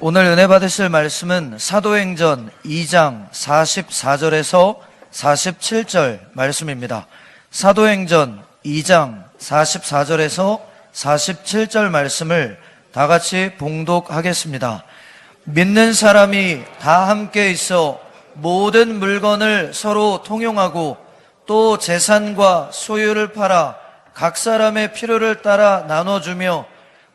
오늘 은혜 받으실 말씀은 사도행전 2장 44절에서 47절 말씀입니다. 사도행전 2장 44절에서 47절 말씀을 다 같이 봉독하겠습니다. 믿는 사람이 다 함께 있어 모든 물건을 서로 통용하고 또 재산과 소유를 팔아 각 사람의 필요를 따라 나눠주며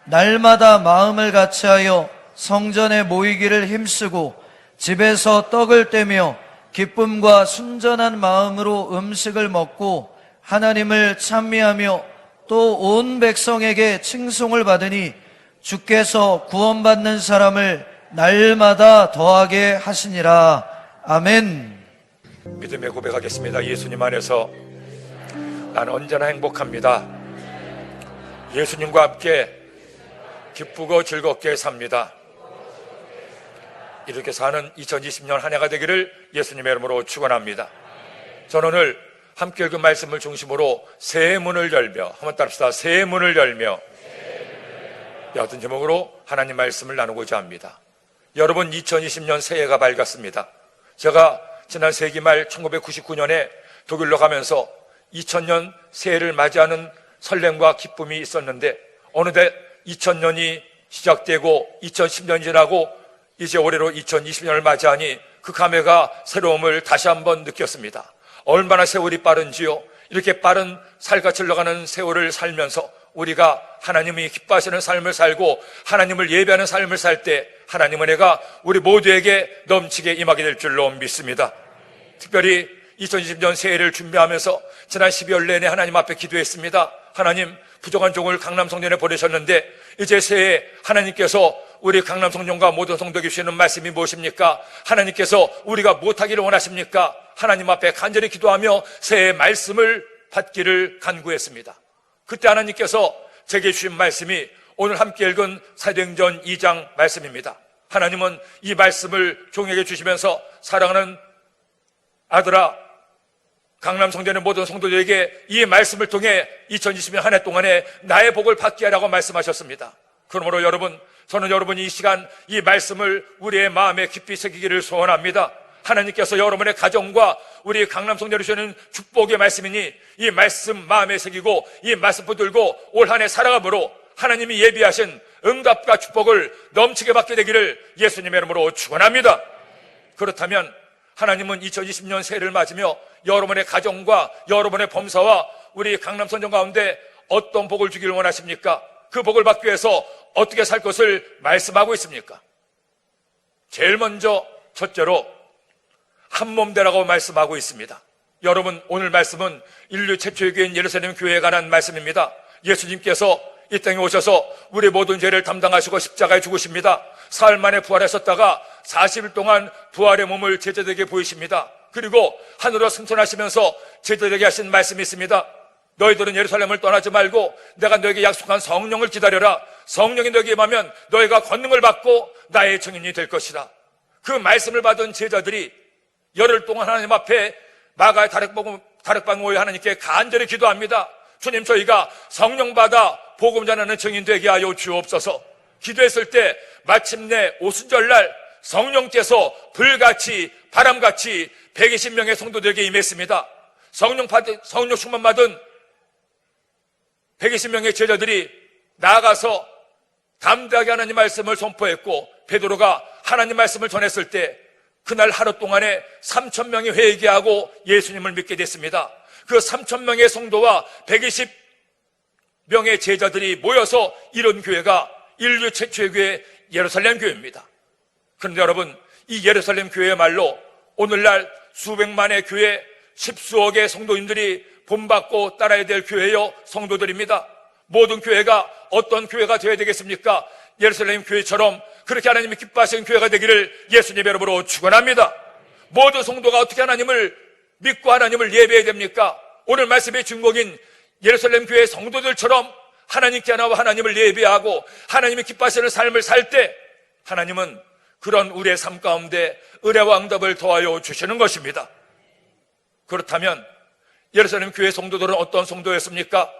날마다 마음을 같이하여 성전에 모이기를 힘쓰고 집에서 떡을 떼며 기쁨과 순전한 마음으로 음식을 먹고 하나님을 찬미하며 또 온 백성에게 칭송을 받으니 주께서 구원받는 사람을 날마다 더하게 하시니라. 아멘. 믿음의 고백하겠습니다. 예수님 안에서 나는 언제나 행복합니다. 예수님과 함께 기쁘고 즐겁게 삽니다. 이렇게 사는 2020년 한 해가 되기를 예수님의 이름으로 축원합니다. 저는 오늘 함께 읽은 말씀을 중심으로 새해 문을 열며, 한번 따라합시다. 새해 문을 열며, 어떤 제목으로 하나님 말씀을 나누고자 합니다. 여러분, 2020년 새해가 밝았습니다. 제가 지난 세기 말 1999년에 독일로 가면서 2000년 새해를 맞이하는 설렘과 기쁨이 있었는데 어느덧 2000년이 시작되고 2010년이 지나고 이제 올해로 2020년을 맞이하니 그 감회가 새로움을 다시 한번 느꼈습니다. 얼마나 세월이 빠른지요. 이렇게 빠른 살같이 흘러가는 세월을 살면서 우리가 하나님이 기뻐하시는 삶을 살고 하나님을 예배하는 삶을 살 때 하나님 은혜가 우리 모두에게 넘치게 임하게 될 줄로 믿습니다. 특별히 2020년 새해를 준비하면서 지난 12월 내내 하나님 앞에 기도했습니다. 하나님, 부족한 종을 강남성전에 보내셨는데 이제 새해 하나님께서 우리 강남성전과 모든 성도에게 주시는 말씀이 무엇입니까? 하나님께서 우리가 무엇하기를 원하십니까? 하나님 앞에 간절히 기도하며 새해 말씀을 받기를 간구했습니다. 그때 하나님께서 제게 주신 말씀이 오늘 함께 읽은 사도행전 2장 말씀입니다. 하나님은 이 말씀을 종에게 주시면서 사랑하는 아들아, 강남성전의 모든 성도들에게 이 말씀을 통해 2020년 한 해 동안에 나의 복을 받게 하라고 말씀하셨습니다. 그러므로 여러분, 저는 여러분이 이 시간 이 말씀을 우리의 마음에 깊이 새기기를 소원합니다. 하나님께서 여러분의 가정과 우리 강남성전에 주시는 축복의 말씀이니 이 말씀 마음에 새기고 이 말씀 붙들고 올 한 해 살아감으로 하나님이 예비하신 응답과 축복을 넘치게 받게 되기를 예수님의 이름으로 축원합니다. 그렇다면 하나님은 2020년 새해를 맞으며 여러분의 가정과 여러분의 범사와 우리 강남성전 가운데 어떤 복을 주기를 원하십니까? 그 복을 받기 위해서 어떻게 살 것을 말씀하고 있습니까? 제일 먼저 첫째로 한몸 되라고 말씀하고 있습니다. 여러분, 오늘 말씀은 인류 최초의 교회인 예루살렘 교회에 관한 말씀입니다. 예수님께서 이 땅에 오셔서 우리 모든 죄를 담당하시고 십자가에 죽으십니다. 사흘 만에 부활하셨다가 40일 동안 부활의 몸을 제자들에게 보이십니다. 그리고 하늘로 승천하시면서 제자들에게 하신 말씀이 있습니다. 너희들은 예루살렘을 떠나지 말고 내가 너에게 약속한 성령을 기다려라. 성령이 너에게 임하면 너희가 권능을 받고 나의 증인이 될 것이다. 그 말씀을 받은 제자들이 열흘 동안 하나님 앞에 마가의 다락방 모여 하나님께 간절히 기도합니다. 주님, 저희가 성령 받아 복음 전하는 증인 되게 하여 주옵소서. 기도했을 때 마침내 오순절날 성령께서 불같이 바람같이 120명의 성도들에게 임했습니다. 성령 충만 받은 120명의 제자들이 나아가서 담대하게 하나님 말씀을 선포했고 베드로가 하나님 말씀을 전했을 때 그날 하루 동안에 3,000명이 회개하고 예수님을 믿게 됐습니다. 그 3,000명의 성도와 120명의 제자들이 모여서 이룬 교회가 인류 최초의 교회 예루살렘 교회입니다. 그런데 여러분, 이 예루살렘 교회야말로 오늘날 수백만의 교회, 십수억의 성도인들이 본받고 따라야 될 교회요 성도들입니다. 모든 교회가 어떤 교회가 되어야 되겠습니까? 예루살렘 교회처럼 그렇게 하나님이 기뻐하시는 교회가 되기를 예수님의 이름으로 축원합니다. 모든 성도가 어떻게 하나님을 믿고 하나님을 예배해야 됩니까? 오늘 말씀의 주인공인 예루살렘 교회 성도들처럼 하나님께 나와 하나님을 예배하고 하나님이 기뻐하시는 삶을 살 때 하나님은 그런 우리의 삶 가운데 은혜와 응답을 더하여 주시는 것입니다. 그렇다면 예루살렘 교회 성도들은 어떤 성도였습니까?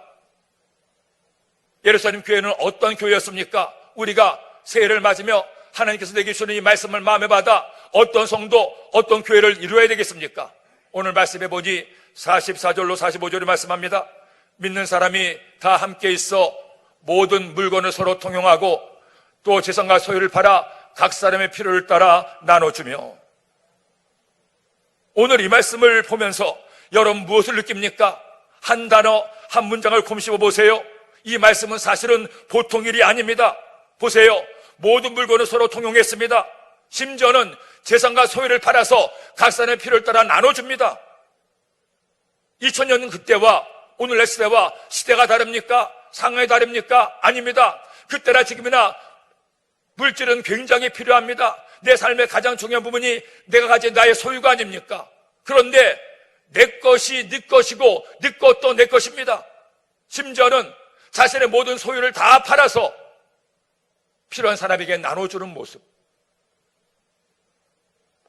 예루살렘 교회는 어떤 교회였습니까? 우리가 새해를 맞으며 하나님께서 내게 주는 이 말씀을 마음에 받아 어떤 성도, 어떤 교회를 이루어야 되겠습니까? 오늘 말씀해 보니 44절로 45절에 말씀합니다. 믿는 사람이 다 함께 있어 모든 물건을 서로 통용하고 또 재산과 소유를 팔아 각 사람의 필요를 따라 나눠주며. 오늘 이 말씀을 보면서 여러분 무엇을 느낍니까? 한 단어, 한 문장을 곰씹어 보세요. 이 말씀은 사실은 보통 일이 아닙니다. 보세요. 모든 물건을 서로 통용했습니다. 심지어는 재산과 소유를 팔아서 각 사람의 필요를 따라 나눠줍니다. 2000년 그때와 오늘날 시대와 시대가 다릅니까? 상황이 다릅니까? 아닙니다. 그때나 지금이나 물질은 굉장히 필요합니다. 내 삶의 가장 중요한 부분이 내가 가진 나의 소유가 아닙니까? 그런데 내 것이 네 것이고 네 것도 내 것입니다. 심지어는 자신의 모든 소유를 다 팔아서 필요한 사람에게 나눠주는 모습.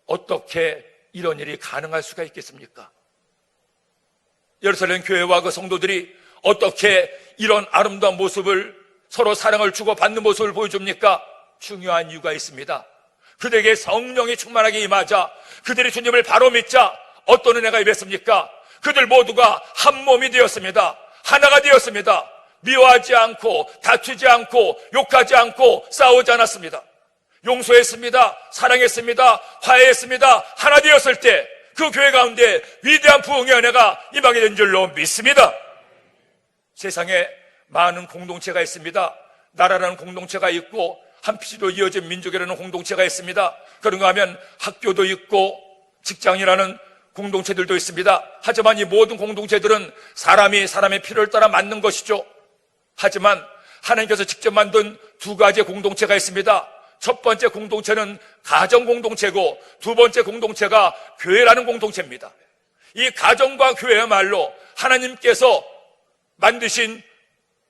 어떻게 이런 일이 가능할 수가 있겠습니까? 예루살렘 교회와 그 성도들이 어떻게 이런 아름다운 모습을, 서로 사랑을 주고받는 모습을 보여줍니까? 중요한 이유가 있습니다. 그들에게 성령이 충만하게 임하자 그들이 주님을 바로 믿자 어떤 은혜가 임했습니까? 그들 모두가 한 몸이 되었습니다. 하나가 되었습니다. 미워하지 않고 다투지 않고 욕하지 않고 싸우지 않았습니다. 용서했습니다. 사랑했습니다. 화해했습니다. 하나 되었을 때 그 교회 가운데 위대한 부흥의 은혜가 임하게 된 줄로 믿습니다. 세상에 많은 공동체가 있습니다. 나라라는 공동체가 있고 한 피지로 이어진 민족이라는 공동체가 있습니다. 그런가 하면 학교도 있고 직장이라는 공동체들도 있습니다. 하지만 이 모든 공동체들은 사람이 사람의 필요를 따라 만든 것이죠. 하지만 하나님께서 직접 만든 두 가지의 공동체가 있습니다. 첫 번째 공동체는 가정 공동체고 두 번째 공동체가 교회라는 공동체입니다. 이 가정과 교회야말로 하나님께서 만드신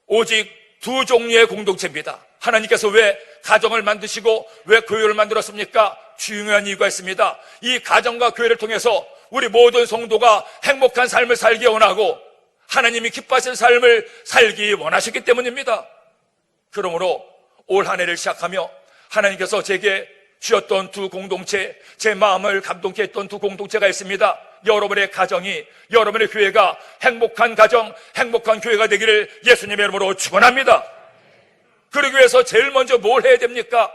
오직 두 종류의 공동체입니다. 하나님께서 왜 가정을 만드시고 왜 교회를 만들었습니까? 중요한 이유가 있습니다. 이 가정과 교회를 통해서 우리 모든 성도가 행복한 삶을 살기 원하고 하나님이 기뻐하시는 삶을 살기 원하셨기 때문입니다. 그러므로 올 한 해를 시작하며 하나님께서 제게 주셨던 두 공동체, 제 마음을 감동케 했던 두 공동체가 있습니다. 여러분의 가정이, 여러분의 교회가 행복한 가정, 행복한 교회가 되기를 예수님의 이름으로 축원합니다. 그러기 위해서 제일 먼저 뭘 해야 됩니까?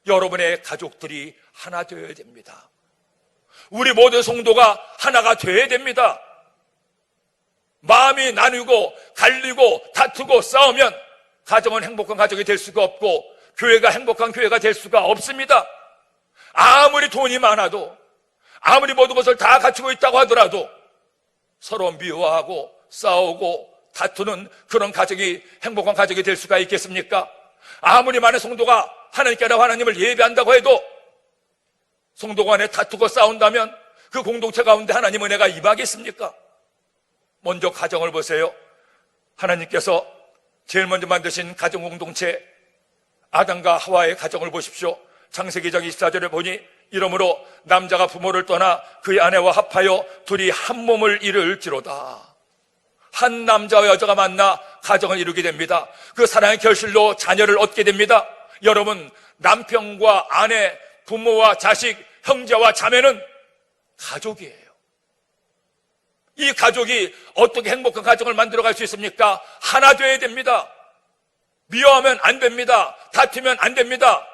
여러분의 가족들이 하나 되어야 됩니다. 우리 모든 성도가 하나가 되어야 됩니다. 마음이 나누고 갈리고 다투고 싸우면 가정은 행복한 가정이 될 수가 없고 교회가 행복한 교회가 될 수가 없습니다. 아무리 돈이 많아도 아무리 모든 것을 다 갖추고 있다고 하더라도 서로 미워하고 싸우고 다투는 그런 가정이 행복한 가정이 될 수가 있겠습니까? 아무리 많은 성도가 하나님께 나와 하나님을 예배한다고 해도 성도 간에 다투고 싸운다면 그 공동체 가운데 하나님 은혜가 임하겠습니까? 먼저 가정을 보세요. 하나님께서 제일 먼저 만드신 가정 공동체 아담과 하와의 가정을 보십시오. 창세기 2장 24절에 보니 이러므로 남자가 부모를 떠나 그의 아내와 합하여 둘이 한 몸을 이룰지로다. 한 남자와 여자가 만나 가정을 이루게 됩니다. 그 사랑의 결실로 자녀를 얻게 됩니다. 여러분, 남편과 아내, 부모와 자식, 형제와 자매는 가족이에요. 이 가족이 어떻게 행복한 가정을 만들어갈 수 있습니까? 하나 되어야 됩니다. 미워하면 안 됩니다. 다투면 안 됩니다.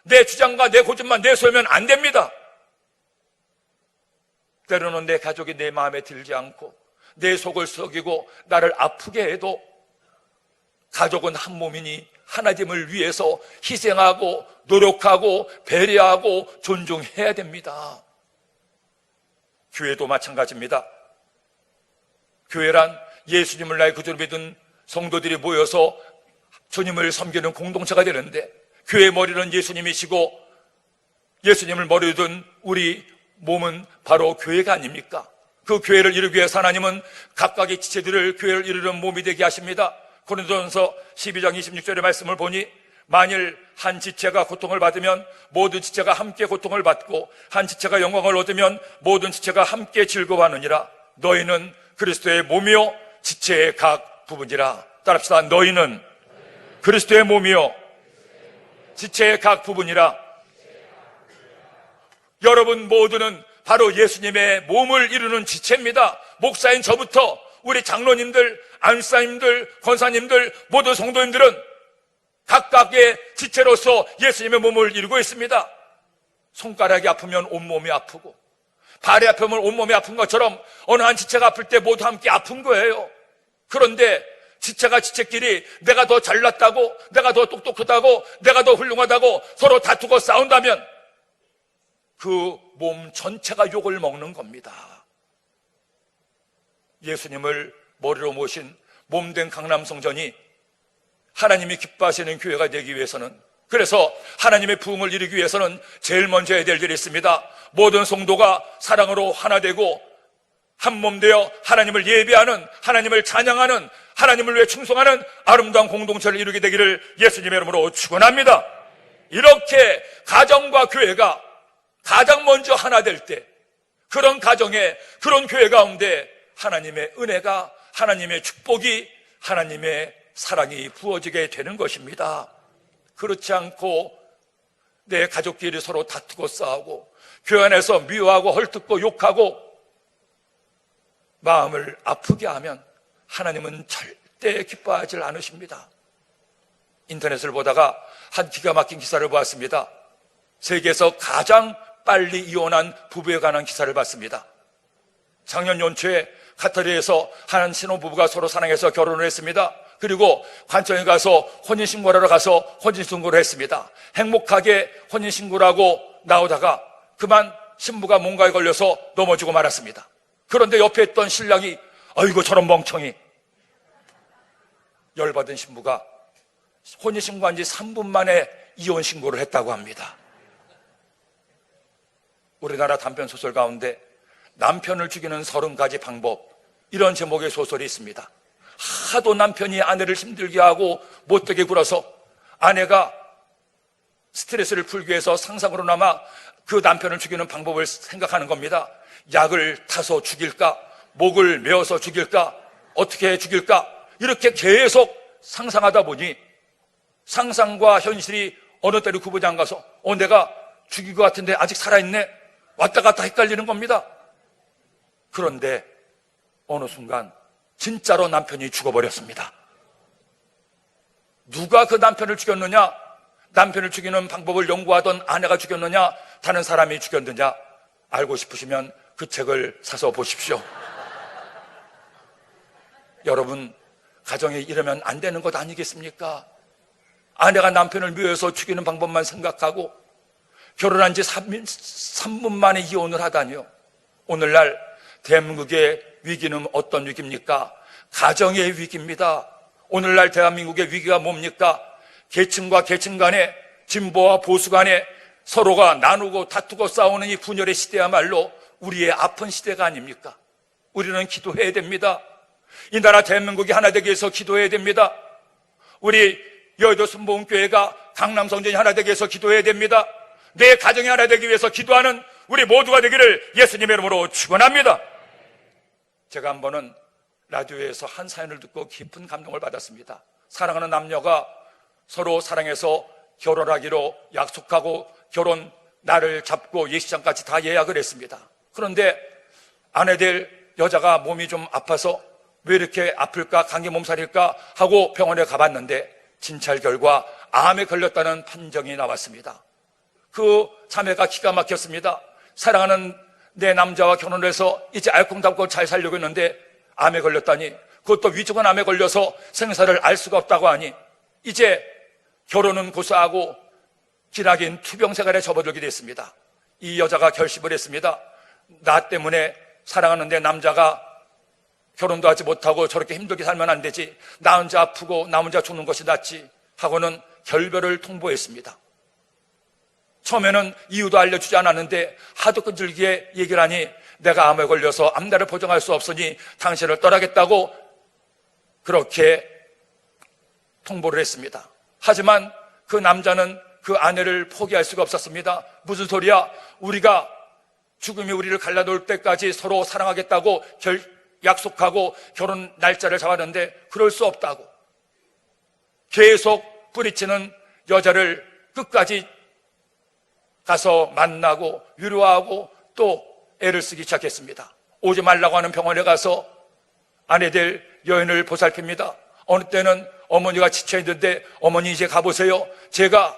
내 주장과 내 고집만 내세우면 안 됩니다. 때로는 내 가족이 내 마음에 들지 않고 내 속을 썩이고 나를 아프게 해도 가족은 한 몸이니 하나님을 위해서 희생하고 노력하고 배려하고 존중해야 됩니다. 교회도 마찬가지입니다. 교회란 예수님을 나의 구주로 믿은 성도들이 모여서 주님을 섬기는 공동체가 되는데 교회의 머리는 예수님이시고 예수님을 머리로 둔 우리 몸은 바로 교회가 아닙니까? 그 교회를 이루기 위해서 하나님은 각각의 지체들을 교회를 이루는 몸이 되게 하십니다. 고린도전서 12장 26절의 말씀을 보니 만일 한 지체가 고통을 받으면 모든 지체가 함께 고통을 받고 한 지체가 영광을 얻으면 모든 지체가 함께 즐거워하느니라. 너희는 그리스도의 몸이요 지체의 각 부분이라. 따라합시다. 너희는 그리스도의 몸이요 지체의 각 부분이라. 여러분 모두는 바로 예수님의 몸을 이루는 지체입니다. 목사인 저부터 우리 장로님들, 안사님들, 권사님들, 모든 성도님들은 각각의 지체로서 예수님의 몸을 이루고 있습니다. 손가락이 아프면 온몸이 아프고, 발이 아프면 온몸이 아픈 것처럼 어느 한 지체가 아플 때 모두 함께 아픈 거예요. 그런데 지체가 지체끼리 내가 더 잘났다고, 내가 더 똑똑하다고, 내가 더 훌륭하다고 서로 다투고 싸운다면 그 몸 전체가 욕을 먹는 겁니다. 예수님을 머리로 모신 몸된 강남성전이 하나님이 기뻐하시는 교회가 되기 위해서는, 그래서 하나님의 부흥을 이루기 위해서는 제일 먼저 해야 될 일이 있습니다. 모든 성도가 사랑으로 하나 되고 한 몸 되어 하나님을 예배하는, 하나님을 찬양하는, 하나님을 위해 충성하는 아름다운 공동체를 이루게 되기를 예수님의 이름으로 축원합니다. 이렇게 가정과 교회가 가장 먼저 하나 될 때, 그런 가정에, 그런 교회 가운데 하나님의 은혜가, 하나님의 축복이, 하나님의 사랑이 부어지게 되는 것입니다. 그렇지 않고 내 가족끼리 서로 다투고 싸우고 교회 안에서 미워하고 헐뜯고 욕하고 마음을 아프게 하면 하나님은 절대 기뻐하지 않으십니다. 인터넷을 보다가 한 기가 막힌 기사를 보았습니다. 세계에서 가장 빨리 이혼한 부부에 관한 기사를 봤습니다. 작년 연초에 카타르에서 한 신혼부부가 서로 사랑해서 결혼을 했습니다. 그리고 관청에 가서 혼인신고를 하러 가서 혼인신고를 했습니다. 행복하게 혼인신고를 하고 나오다가 그만 신부가 뭔가에 걸려서 넘어지고 말았습니다. 그런데 옆에 있던 신랑이 아이고 저런 멍청이, 열받은 신부가 혼인신고한 지 3분 만에 이혼신고를 했다고 합니다. 우리나라 단편소설 가운데 남편을 죽이는 30가지 방법, 이런 제목의 소설이 있습니다. 하도 남편이 아내를 힘들게 하고 못되게 굴어서 아내가 스트레스를 풀기 위해서 상상으로나마 그 남편을 죽이는 방법을 생각하는 겁니다. 약을 타서 죽일까? 목을 메어서 죽일까? 어떻게 죽일까? 이렇게 계속 상상하다 보니 상상과 현실이 어느 때로 구분이 안 가서 내가 죽일 것 같은데 아직 살아있네? 왔다 갔다 헷갈리는 겁니다. 그런데 어느 순간 진짜로 남편이 죽어버렸습니다. 누가 그 남편을 죽였느냐? 남편을 죽이는 방법을 연구하던 아내가 죽였느냐? 다른 사람이 죽였느냐? 알고 싶으시면 그 책을 사서 보십시오. 여러분, 가정에 이러면 안 되는 것 아니겠습니까? 아내가 남편을 미워해서 죽이는 방법만 생각하고 결혼한 지 3분 만에 이혼을 하다니요. 오늘날 대한민국의 위기는 어떤 위기입니까? 가정의 위기입니다. 오늘날 대한민국의 위기가 뭡니까? 계층과 계층 간에, 진보와 보수 간에 서로가 나누고 다투고 싸우는 이 분열의 시대야말로 우리의 아픈 시대가 아닙니까? 우리는 기도해야 됩니다. 이 나라 대한민국이 하나 되기 위해서 기도해야 됩니다. 우리 여의도 순복음교회가 강남성전이 하나 되기 위해서 기도해야 됩니다. 내 가정이 하나 되기 위해서 기도하는 우리 모두가 되기를 예수님의 이름으로 축원합니다. 제가 한 번은 라디오에서 한 사연을 듣고 깊은 감동을 받았습니다. 사랑하는 남녀가 서로 사랑해서 결혼하기로 약속하고 결혼 날을 잡고 예식장까지 다 예약을 했습니다. 그런데 아내 될 여자가 몸이 좀 아파서 왜 이렇게 아플까, 감기 몸살일까 하고 병원에 가봤는데 진찰 결과 암에 걸렸다는 판정이 나왔습니다. 그 자매가 기가 막혔습니다. 사랑하는 내 남자와 결혼해서 이제 알콩달콩 잘 살려고 했는데 암에 걸렸다니, 그것도 위중한 암에 걸려서 생사를 알 수가 없다고 하니 이제 결혼은 고사하고 기나긴 투병생활에 접어들게 됐습니다. 이 여자가 결심을 했습니다. 나 때문에 사랑하는 내 남자가 결혼도 하지 못하고 저렇게 힘들게 살면 안 되지, 나 혼자 아프고 나 혼자 죽는 것이 낫지 하고는 결별을 통보했습니다. 처음에는 이유도 알려주지 않았는데 하도 끈질기게 얘기를 하니 내가 암에 걸려서 앞날을 보장할 수 없으니 당신을 떠나겠다고 그렇게 통보를 했습니다. 하지만 그 남자는 그 아내를 포기할 수가 없었습니다. 무슨 소리야? 우리가 죽음이 우리를 갈라놓을 때까지 서로 사랑하겠다고 약속하고 결혼 날짜를 잡았는데 그럴 수 없다고 계속 뿌리치는 여자를 끝까지 가서 만나고 위로하고 또 애를 쓰기 시작했습니다. 오지 말라고 하는 병원에 가서 아내들 여인을 보살핍니다. 어느 때는 어머니가 지쳐있는데 어머니 이제 가보세요. 제가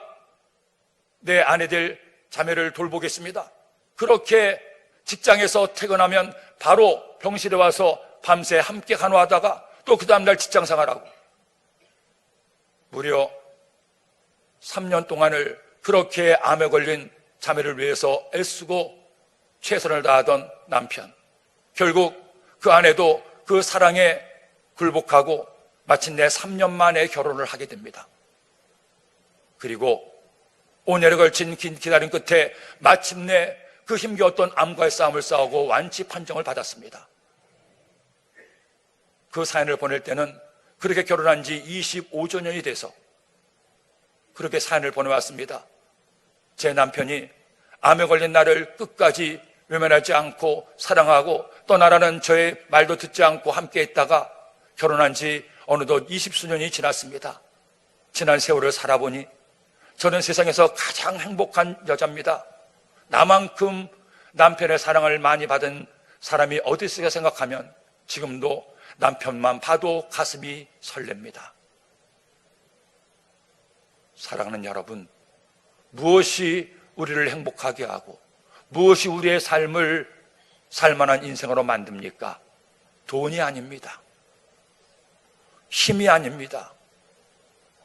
내 아내들 자매를 돌보겠습니다. 그렇게 직장에서 퇴근하면 바로 병실에 와서 밤새 함께 간호하다가 또 그 다음날 직장 생활하고 무려 3년 동안을 그렇게 암에 걸린 자매를 위해서 애쓰고 최선을 다하던 남편. 결국 그 아내도 그 사랑에 굴복하고 마침내 3년 만에 결혼을 하게 됩니다. 그리고 5년에 걸친 긴 기다림 끝에 마침내 그 힘겨웠던 암과의 싸움을 싸우고 완치 판정을 받았습니다. 그 사연을 보낼 때는 그렇게 결혼한 지 25주년이 돼서 그렇게 사연을 보내왔습니다. 제 남편이 암에 걸린 나를 끝까지 외면하지 않고 사랑하고 떠나라는 저의 말도 듣지 않고 함께 했다가 결혼한 지 어느덧 20수년이 지났습니다. 지난 세월을 살아보니 저는 세상에서 가장 행복한 여자입니다. 나만큼 남편의 사랑을 많이 받은 사람이 어디 있을까 생각하면 지금도 남편만 봐도 가슴이 설렙니다. 사랑하는 여러분, 무엇이 우리를 행복하게 하고 무엇이 우리의 삶을 살만한 인생으로 만듭니까? 돈이 아닙니다. 힘이 아닙니다.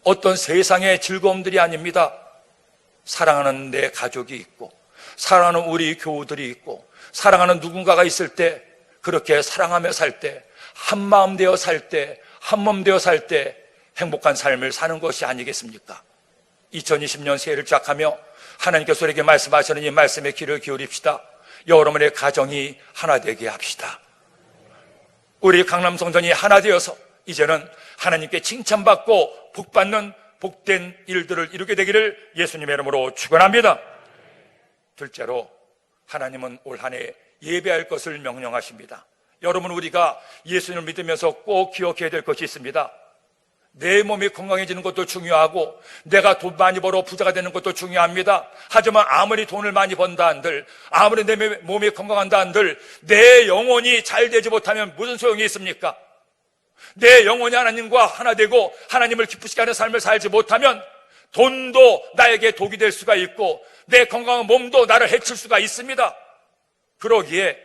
어떤 세상의 즐거움들이 아닙니다. 사랑하는 내 가족이 있고 사랑하는 우리 교우들이 있고 사랑하는 누군가가 있을 때 그렇게 사랑하며 살 때 한마음 되어 살 때 한몸 되어 살 때 행복한 삶을 사는 것이 아니겠습니까? 2020년 새해를 시작하며 하나님께서 우리에게 말씀하시는 이 말씀에 귀를 기울입시다. 여러분의 가정이 하나 되게 합시다. 우리 강남성전이 하나 되어서 이제는 하나님께 칭찬받고 복받는 복된 일들을 이루게 되기를 예수님의 이름으로 축원합니다. 둘째로 하나님은 올 한 해 예배할 것을 명령하십니다. 여러분, 우리가 예수님을 믿으면서 꼭 기억해야 될 것이 있습니다. 내 몸이 건강해지는 것도 중요하고 내가 돈 많이 벌어 부자가 되는 것도 중요합니다. 하지만 아무리 돈을 많이 번다 한들 아무리 내 몸이 건강한다 한들 내 영혼이 잘 되지 못하면 무슨 소용이 있습니까? 내 영혼이 하나님과 하나 되고 하나님을 기쁘시게 하는 삶을 살지 못하면 돈도 나에게 독이 될 수가 있고 내 건강한 몸도 나를 해칠 수가 있습니다. 그러기에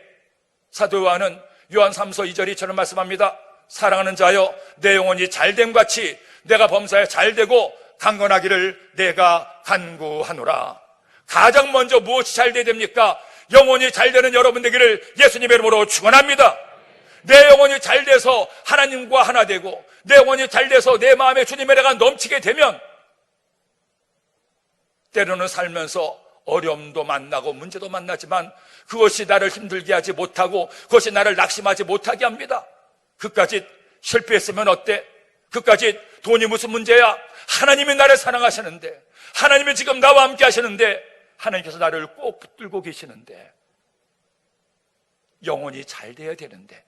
사도 요한은 요한 3서 2절 이처럼 말씀합니다. 사랑하는 자여, 내 영혼이 잘됨 같이 내가 범사에 잘되고 강건하기를 내가 간구하노라. 가장 먼저 무엇이 잘돼야 됩니까? 영혼이 잘되는 여러분 되기를 예수님의 이름으로 축원합니다. 내 영혼이 잘돼서 하나님과 하나 되고 내 영혼이 잘돼서 내 마음에 주님의 은혜가 넘치게 되면 때로는 살면서 어려움도 만나고 문제도 만나지만 그것이 나를 힘들게 하지 못하고 그것이 나를 낙심하지 못하게 합니다. 그까짓 실패했으면 어때? 그까짓 돈이 무슨 문제야? 하나님이 나를 사랑하시는데 하나님이 지금 나와 함께 하시는데 하나님께서 나를 꼭 붙들고 계시는데 영혼이 잘 돼야 되는데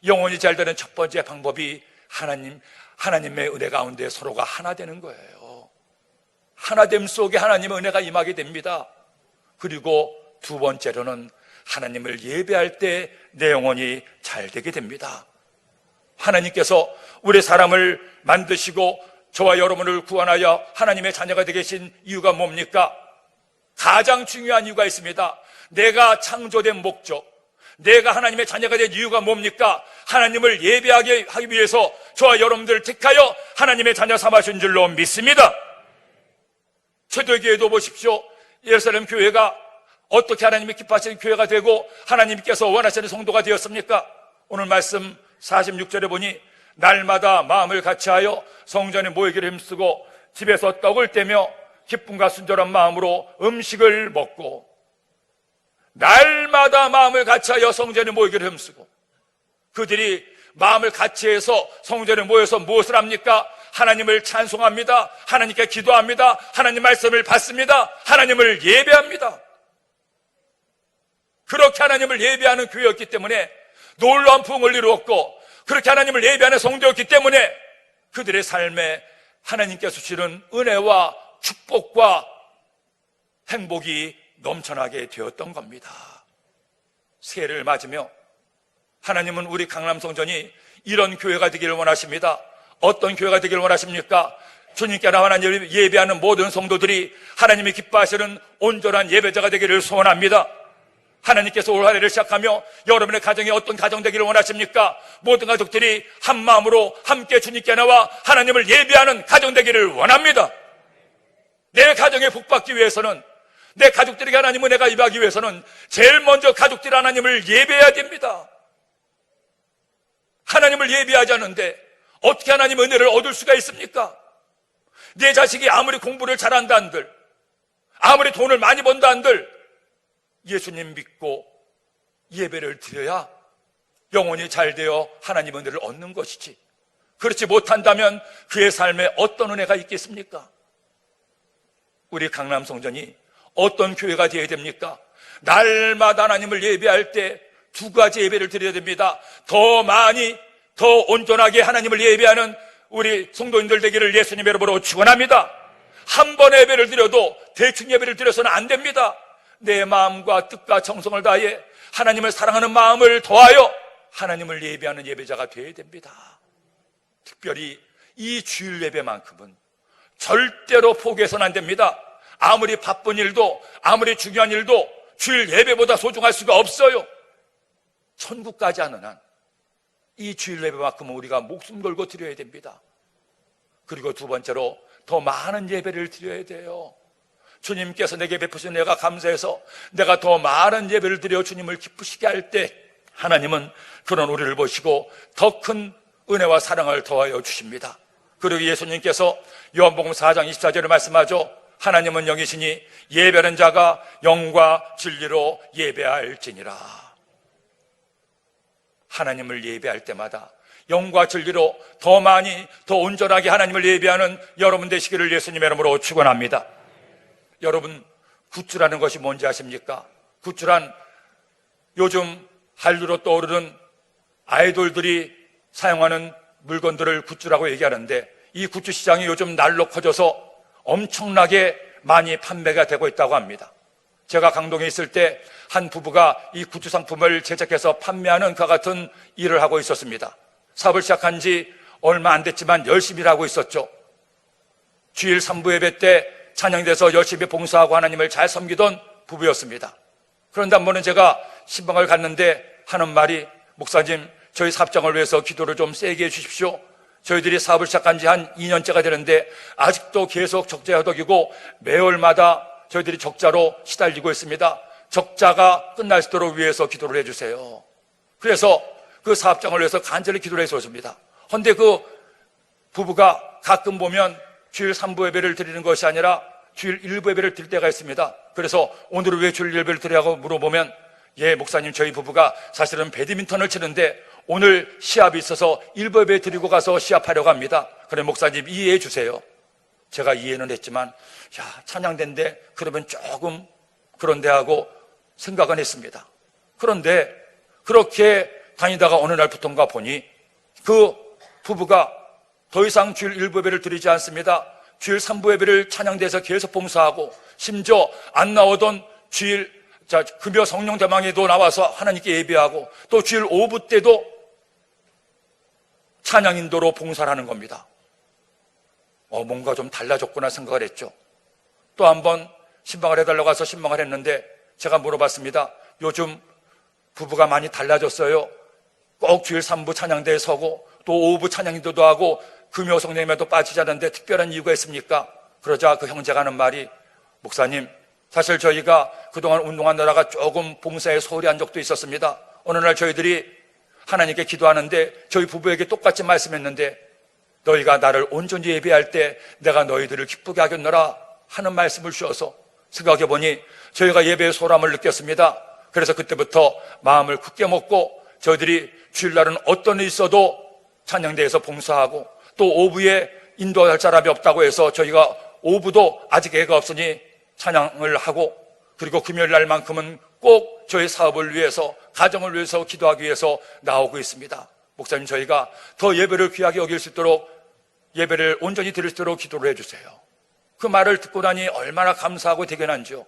영혼이 잘 되는 첫 번째 방법이 하나님의 은혜 가운데 서로가 하나 되는 거예요. 하나됨 속에 하나님의 은혜가 임하게 됩니다. 그리고 두 번째로는 하나님을 예배할 때 내 영혼이 잘 되게 됩니다. 하나님께서 우리 사람을 만드시고 저와 여러분을 구원하여 하나님의 자녀가 되게 하신 이유가 뭡니까? 가장 중요한 이유가 있습니다. 내가 창조된 목적, 내가 하나님의 자녀가 된 이유가 뭡니까? 하나님을 예배하게 하기 위해서 저와 여러분들을 택하여 하나님의 자녀 삼으신 줄로 믿습니다. 초대교회도 보십시오. 예루살렘 교회가 어떻게 하나님이 기뻐하시는 교회가 되고 하나님께서 원하시는 성도가 되었습니까? 오늘 말씀 46절에 보니 날마다 마음을 같이하여 성전에 모이기를 힘쓰고 집에서 떡을 떼며 기쁨과 순전한 마음으로 음식을 먹고 날마다 마음을 같이하여 성전에 모이기를 힘쓰고 그들이 마음을 같이해서 성전에 모여서 무엇을 합니까? 하나님을 찬송합니다. 하나님께 기도합니다. 하나님 말씀을 받습니다. 하나님을 예배합니다. 그렇게 하나님을 예배하는 교회였기 때문에 놀라운 부흥을 이루었고 그렇게 하나님을 예배하는 성도였기 때문에 그들의 삶에 하나님께서 주시는 은혜와 축복과 행복이 넘쳐나게 되었던 겁니다. 새해를 맞으며 하나님은 우리 강남성전이 이런 교회가 되기를 원하십니다. 어떤 교회가 되기를 원하십니까? 주님께나 하나님을 예배하는 모든 성도들이 하나님이 기뻐하시는 온전한 예배자가 되기를 소원합니다. 하나님께서 올 한 해를 시작하며 여러분의 가정이 어떤 가정 되기를 원하십니까? 모든 가족들이 한 마음으로 함께 주님께 나와 하나님을 예배하는 가정 되기를 원합니다. 내 가정에 복받기 위해서는, 내 가족들에게 하나님을 내가 예배하기 위해서는 제일 먼저 가족들이 하나님을 예배해야 됩니다. 하나님을 예배하지 않는데 어떻게 하나님의 은혜를 얻을 수가 있습니까? 내 자식이 아무리 공부를 잘한다 한들, 아무리 돈을 많이 번다 한들 예수님 믿고 예배를 드려야 영혼이 잘 되어 하나님의 은혜를 얻는 것이지, 그렇지 못한다면 그의 삶에 어떤 은혜가 있겠습니까? 우리 강남성전이 어떤 교회가 되어야 됩니까? 날마다 하나님을 예배할 때 두 가지 예배를 드려야 됩니다. 더 많이, 더 온전하게 하나님을 예배하는 우리 성도님들 되기를 예수님의 이름으로 축원합니다. 한 번의 예배를 드려도 대충 예배를 드려서는 안 됩니다. 내 마음과 뜻과 정성을 다해 하나님을 사랑하는 마음을 더하여 하나님을 예배하는 예배자가 되어야 됩니다. 특별히 이 주일 예배만큼은 절대로 포기해서는 안 됩니다. 아무리 바쁜 일도, 아무리 중요한 일도 주일 예배보다 소중할 수가 없어요. 천국까지 하는 한 이 주일 예배만큼은 우리가 목숨 걸고 드려야 됩니다. 그리고 두 번째로 더 많은 예배를 드려야 돼요. 주님께서 내게 베푸신 내가 감사해서 내가 더 많은 예배를 드려 주님을 기쁘시게 할 때 하나님은 그런 우리를 보시고 더 큰 은혜와 사랑을 더하여 주십니다. 그리고 예수님께서 요한복음 4장 24절에 말씀하죠. 하나님은 영이시니 예배하는 자가 영과 진리로 예배할지니라. 하나님을 예배할 때마다 영과 진리로 더 많이, 더 온전하게 하나님을 예배하는 여러분 되시기를 예수님의 이름으로 축원합니다. 여러분, 굿즈라는 것이 뭔지 아십니까? 굿즈란 요즘 한류로 떠오르는 아이돌들이 사용하는 물건들을 굿즈라고 얘기하는데, 이 굿즈 시장이 요즘 날로 커져서 엄청나게 많이 판매가 되고 있다고 합니다. 제가 강동에 있을 때 한 부부가 이 굿즈 상품을 제작해서 판매하는 그와 같은 일을 하고 있었습니다. 사업을 시작한 지 얼마 안 됐지만 열심히 하고 있었죠. 주일 3부 예배 때 찬양대에서 열심히 봉사하고 하나님을 잘 섬기던 부부였습니다. 그런데 한 번은 제가 신방을 갔는데 하는 말이, 목사님, 저희 사업장을 위해서 기도를 좀 세게 해주십시오. 저희들이 사업을 시작한 지 한 2년째가 되는데 아직도 계속 적자에 허덕이고 매월마다 저희들이 적자로 시달리고 있습니다. 적자가 끝날 수 있도록 위해서 기도를 해주세요. 그래서 그 사업장을 위해서 간절히 기도를 해줬습니다. 그런데 그 부부가 가끔 보면 주일 3부 예배를 드리는 것이 아니라 주일 1부 예배를 드릴 때가 있습니다. 그래서 오늘은 왜 주일 예배를 드리라고 물어보면, 예, 목사님, 저희 부부가 사실은 배드민턴을 치는데 오늘 시합이 있어서 1부 예배 드리고 가서 시합하려고 합니다. 그래, 목사님 이해해 주세요. 제가 이해는 했지만, 야, 찬양대인데 그러면 조금 그런데 하고 생각은 했습니다. 그런데 그렇게 다니다가 어느 날부터인가 보니 그 부부가 더 이상 주일 1부 예배를 드리지 않습니다. 주일 3부 예배를 찬양대에서 계속 봉사하고, 심지어 안 나오던 주일 금요 성령 대망에도 나와서 하나님께 예배하고, 또 주일 5부 때도 찬양 인도로 봉사를 하는 겁니다. 뭔가 좀 달라졌구나 생각을 했죠. 또 한 번 신방을 해달라고 해서 신방을 했는데 제가 물어봤습니다. 요즘 부부가 많이 달라졌어요. 꼭 주일 3부 찬양대에 서고 또 5부 찬양 인도도 하고 금요 성령 예배도 빠지지 않는데 특별한 이유가 있습니까? 그러자 그 형제가 하는 말이, 목사님, 사실 저희가 그동안 운동하느라가 조금 봉사에 소홀히 한 적도 있었습니다. 어느 날 저희들이 하나님께 기도하는데 저희 부부에게 똑같이 말씀했는데, 너희가 나를 온전히 예배할 때 내가 너희들을 기쁘게 하겠노라 하는 말씀을 주셔서 생각해보니 저희가 예배의 소람을 느꼈습니다. 그래서 그때부터 마음을 굳게 먹고 저희들이 주일날은 어떤 일이 있어도 찬양대에서 봉사하고, 또 오부에 인도할 사람이 없다고 해서 저희가 오부도 아직 애가 없으니 찬양을 하고, 그리고 금요일날만큼은 꼭 저희 사업을 위해서, 가정을 위해서 기도하기 위해서 나오고 있습니다. 목사님, 저희가 더 예배를 귀하게 여길 수 있도록, 예배를 온전히 드릴 수 있도록 기도를 해주세요. 그 말을 듣고 나니 얼마나 감사하고 대견한지요.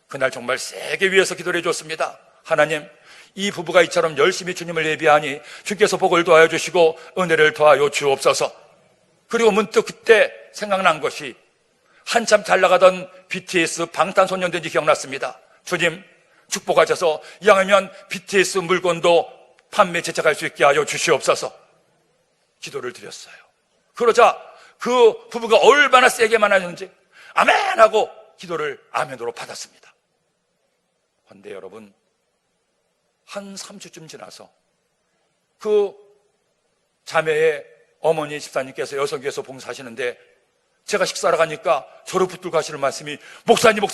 그날 정말 세게 위에서 기도를 해줬습니다. 하나님, 이 부부가 이처럼 열심히 주님을 예비하니 주께서 복을 더하여 주시고 은혜를 더하여 주옵소서. 그리고 문득 그때 생각난 것이 한참 잘 나가던 BTS 방탄소년단이 기억났습니다. 주님, 축복하셔서 이왕이면 BTS 물건도 판매 제작할 수 있게 하여 주시옵소서. 기도를 드렸어요. 그러자 그 부부가 얼마나 세게만 하는지 아멘 하고 기도를 아멘으로 받았습니다. 그런데 여러분, 한 3주쯤 지나서 그 자매의 어머니 집사님께서 여성교회에서 봉사하시는데 제가 식사하러 가니까 저를 붙들고 하시는 말씀이 목사님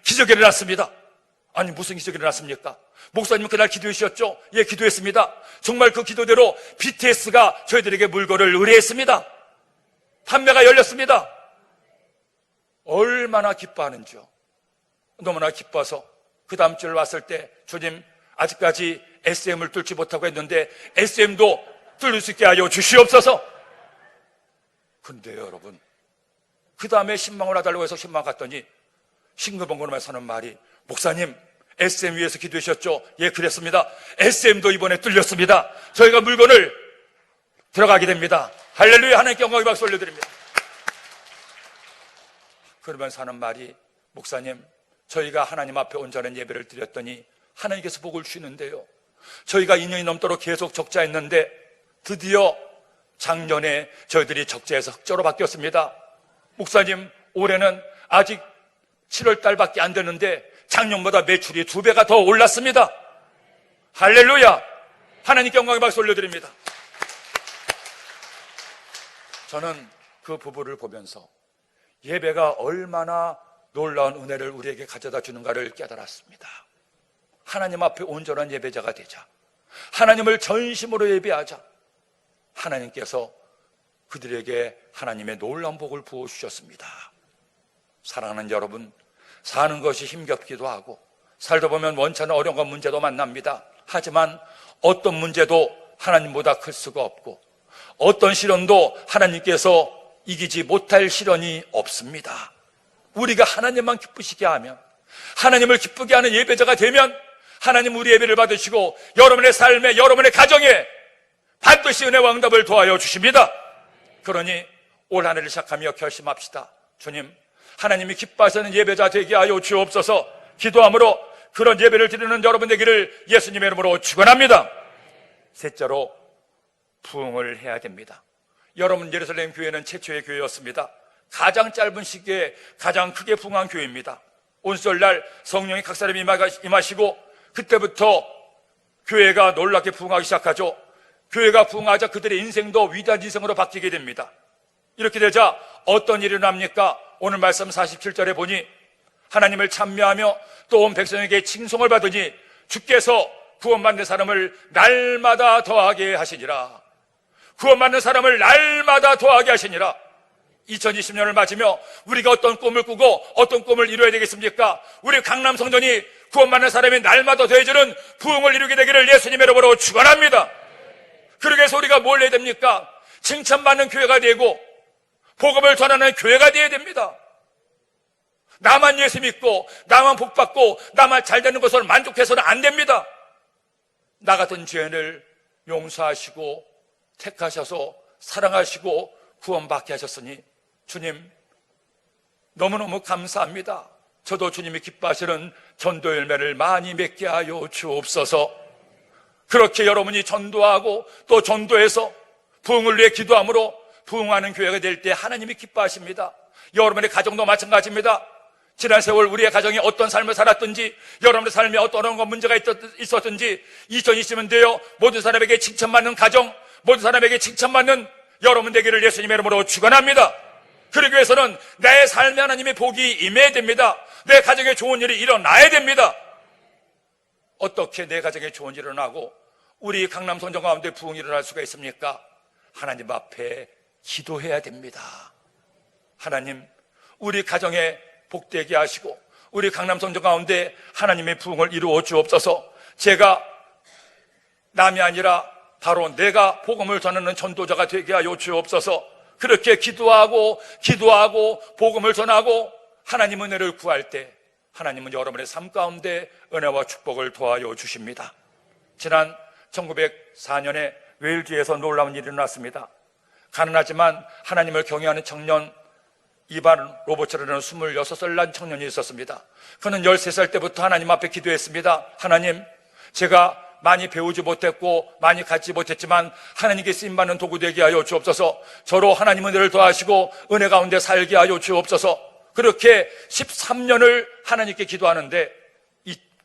기적이 일어났습니다. 아니, 무슨 기적이 일어났습니까? 목사님 그날 기도하셨죠? 예, 기도했습니다. 정말 그 기도대로 BTS가 저희들에게 물건을 의뢰했습니다. 판매가 열렸습니다. 얼마나 기뻐하는지요. 너무나 기뻐서 그 다음 주에 왔을 때 주님, 아직까지 SM을 뚫지 못하고 했는데 SM도 뚫을 수 있게 하여 주시옵소서. 근데 여러분, 그 다음에 신망을 하달라고 해서 신망 갔더니 싱글벙글하면서 하는 말이 목사님, SM 위에서 기도하셨죠? 예, 그랬습니다. SM도 이번에 뚫렸습니다. 저희가 물건을 들어가게 됩니다. 할렐루야. 하나님께 영광의 박수 올려드립니다. 그러면서 하는 말이 목사님, 저희가 하나님 앞에 온전한 예배를 드렸더니 하나님께서 복을 주시는데요, 저희가 2년이 넘도록 계속 적자했는데 드디어 작년에 저희들이 적자에서 흑자로 바뀌었습니다. 목사님, 올해는 아직 7월 달밖에 안 되는데 작년보다 매출이 2배가 더 올랐습니다. 할렐루야. 하나님께 영광의 박수 올려드립니다. 저는 그 부부를 보면서 예배가 얼마나 놀라운 은혜를 우리에게 가져다 주는가를 깨달았습니다. 하나님 앞에 온전한 예배자가 되자, 하나님을 전심으로 예배하자, 하나님께서 그들에게 하나님의 놀라운 복을 부어주셨습니다. 사랑하는 여러분, 사는 것이 힘겹기도 하고 살다 보면 원찮은 어려움과 문제도 만납니다. 하지만 어떤 문제도 하나님보다 클 수가 없고 어떤 시련도 하나님께서 이기지 못할 시련이 없습니다. 우리가 하나님만 기쁘시게 하면, 하나님을 기쁘게 하는 예배자가 되면 하나님 우리 예배를 받으시고 여러분의 삶에, 여러분의 가정에 반드시 은혜와 응답을 도와여 주십니다. 그러니 올 한 해를 시작하며 결심합시다. 주님, 하나님이 기뻐하시는 예배자 되게 하여 주옵소서. 기도함으로 그런 예배를 드리는 여러분 되기를 예수님의 이름으로 축원합니다. 셋째로, 부흥을 해야 됩니다. 여러분, 예루살렘 교회는 최초의 교회였습니다. 가장 짧은 시기에 가장 크게 부흥한 교회입니다. 온수절날 성령이 각 사람이 임하시고 그때부터 교회가 놀랍게 부흥하기 시작하죠. 교회가 부흥하자 그들의 인생도 위대한 인생으로 바뀌게 됩니다. 이렇게 되자 어떤 일이 일어납니까? 오늘 말씀 47절에 보니 하나님을 찬미하며 또 온 백성에게 칭송을 받으니 주께서 구원받는 사람을 날마다 더하게 하시니라. 구원받는 사람을 날마다 더하게 하시니라. 2020년을 맞으며 우리가 어떤 꿈을 꾸고 어떤 꿈을 이루어야 되겠습니까? 우리 강남 성전이 구원받는 사람이 날마다 더해지는 부흥을 이루게 되기를 예수님의 이름으로 축원합니다. 그러기 위해서 우리가 뭘 해야 됩니까? 칭찬받는 교회가 되고 복음을 전하는 교회가 되어야 됩니다. 나만 예수 믿고 나만 복받고 나만 잘 되는 것으로 만족해서는 안 됩니다. 나 같은 죄인을 용서하시고 택하셔서 사랑하시고 구원받게 하셨으니 주님 너무너무 감사합니다. 저도 주님이 기뻐하시는 전도 열매를 많이 맺게 하여 주옵소서. 그렇게 여러분이 전도하고 또 전도해서 부흥을 위해 기도함으로 부흥하는 교회가 될 때 하나님이 기뻐하십니다. 여러분의 가정도 마찬가지입니다. 지난 세월 우리의 가정이 어떤 삶을 살았든지 여러분의 삶에 어떤 문제가 있었든지 2020년 되어 모든 사람에게 칭찬받는 가정, 모든 사람에게 칭찬받는 여러분 되기를 예수님의 이름으로 축원합니다. 그러기 위해서는 내 삶에 하나님의 복이 임해야 됩니다. 내 가정에 좋은 일이 일어나야 됩니다. 어떻게 내 가정에 좋은 일이 일어나고 우리 강남 성전 가운데 부흥이 일어날 수가 있습니까? 하나님 앞에 기도해야 됩니다. 하나님, 우리 가정에 복되게 하시고 우리 강남 성전 가운데 하나님의 부흥을 이루어 주옵소서. 제가 남이 아니라 바로 내가 복음을 전하는 전도자가 되게 하여 주옵소서. 그렇게 기도하고 복음을 전하고 하나님 은혜를 구할 때 하나님은 여러분의 삶 가운데 은혜와 축복을 도와여 주십니다. 지난 1904년에 웨일즈에서 놀라운 일이 일어났습니다. 가난하지만 하나님을 경외하는 청년 이반 로버츠라는 26살 난 청년이 있었습니다. 그는 13살 때부터 하나님 앞에 기도했습니다. 하나님, 제가 많이 배우지 못했고 많이 갖지 못했지만 하나님께 쓰임받는 도구 되게 하여 주옵소서. 저로 하나님 은혜를 더하시고 은혜 가운데 살게 하여 주옵소서. 그렇게 13년을 하나님께 기도하는데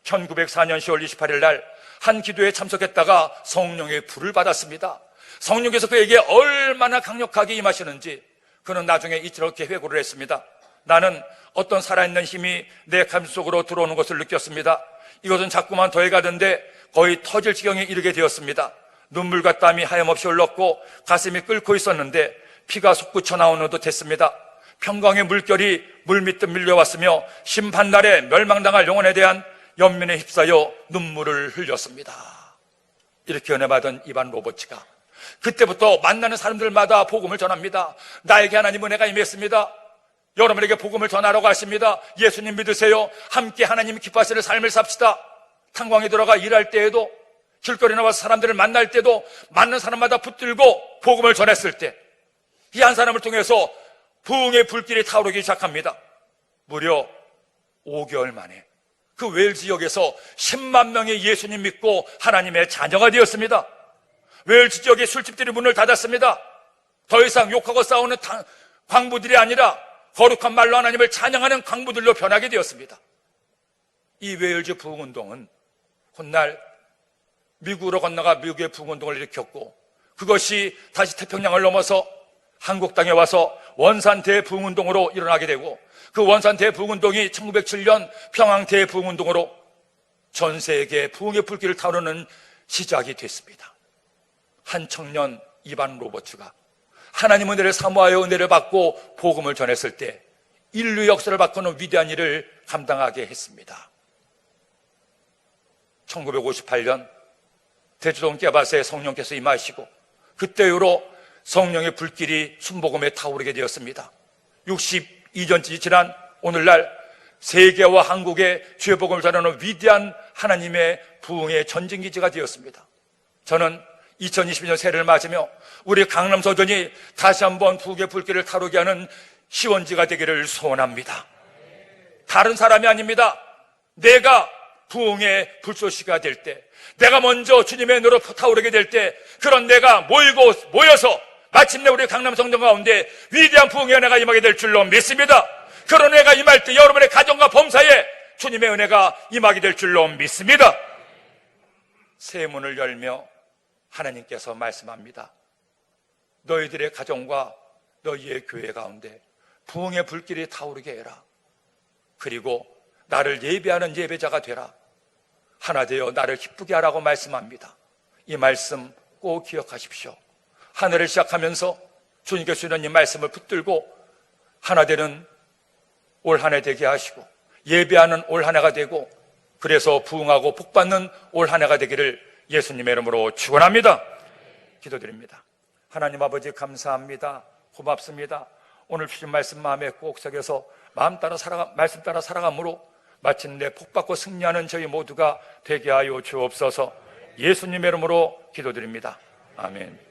1904년 10월 28일 날 한 기도에 참석했다가 성령의 불을 받았습니다. 성령께서 그에게 얼마나 강력하게 임하시는지 그는 나중에 이렇게 회고를 했습니다. 나는 어떤 살아있는 힘이 내 가슴 속으로 들어오는 것을 느꼈습니다. 이것은 자꾸만 더해가던데 거의 터질 지경에 이르게 되었습니다. 눈물과 땀이 하염없이 흘렀고 가슴이 끓고 있었는데 피가 솟구쳐 나오는 듯 했습니다. 평강의 물결이 물밀듯 밀려왔으며 심판날에 멸망당할 영혼에 대한 연민에 휩싸여 눈물을 흘렸습니다. 이렇게 은혜받은 이반 로버츠가 그때부터 만나는 사람들마다 복음을 전합니다. 나에게 하나님 은혜가 임했습니다. 여러분에게 복음을 전하라고 하십니다. 예수님 믿으세요. 함께 하나님 기뻐하시는 삶을 삽시다. 탄광에 들어가 일할 때에도 길거리에 나와서 사람들을 만날 때도 만난 사람마다 붙들고 복음을 전했을 때 이 한 사람을 통해서 부흥의 불길이 타오르기 시작합니다. 무려 5개월 만에 그 웨일즈 지역에서 10만 명의 예수님 믿고 하나님의 자녀가 되었습니다. 웨일즈 지역의 술집들이 문을 닫았습니다. 더 이상 욕하고 싸우는 광부들이 아니라 거룩한 말로 하나님을 찬양하는 광부들로 변하게 되었습니다. 이 웨일즈 부흥운동은 훗날 미국으로 건너가 미국의 부흥운동을 일으켰고 그것이 다시 태평양을 넘어서 한국 땅에 와서 원산 대부흥운동으로 일어나게 되고 그 원산 대부흥운동이 1907년 평양 대부흥운동으로 전 세계 부흥의 불길을 타오르는 시작이 됐습니다. 한 청년 이반 로버츠가 하나님 은혜를 사모하여 은혜를 받고 복음을 전했을 때 인류 역사를 바꾸는 위대한 일을 감당하게 했습니다. 1958년 대주동 깨밭에 성령께서 임하시고 그때 이후로 성령의 불길이 순복음에 타오르게 되었습니다. 62년째 지난 오늘날 세계와 한국의 주의 복음을 전하는 위대한 하나님의 부흥의 전쟁기지가 되었습니다. 저는 2022년 새해를 맞으며 우리 강남서전이 다시 한번 부흥의 불길을 타오르게 하는 시원지가 되기를 소원합니다. 다른 사람이 아닙니다. 내가 부흥의 불쏘시가 될 때, 내가 먼저 주님의 은혜로 타오르게 될 때, 그런 내가 모여서 마침내 우리 강남성전 가운데 위대한 부흥의 은혜가 임하게 될 줄로 믿습니다. 그런 은혜가 임할 때 여러분의 가정과 범사에 주님의 은혜가 임하게 될 줄로 믿습니다. 새 문을 열며 하나님께서 말씀합니다. 너희들의 가정과 너희의 교회 가운데 부흥의 불길이 타오르게 해라. 그리고 나를 예배하는 예배자가 되라. 하나 되어 나를 기쁘게 하라고 말씀합니다. 이 말씀 꼭 기억하십시오. 하늘을 시작하면서 주님께서 주는 이 말씀을 붙들고 하나 되는 올 한 해 되게 하시고 예배하는 올 한 해가 되고 그래서 부흥하고 복받는 올 한 해가 되기를 예수님의 이름으로 축원합니다. 기도드립니다. 하나님 아버지 감사합니다. 고맙습니다. 오늘 주신 말씀 마음에 꼭 새겨서 말씀 따라 살아감으로 마침내 복받고 승리하는 저희 모두가 되게 하여 주옵소서. 예수님의 이름으로 기도드립니다. 아멘.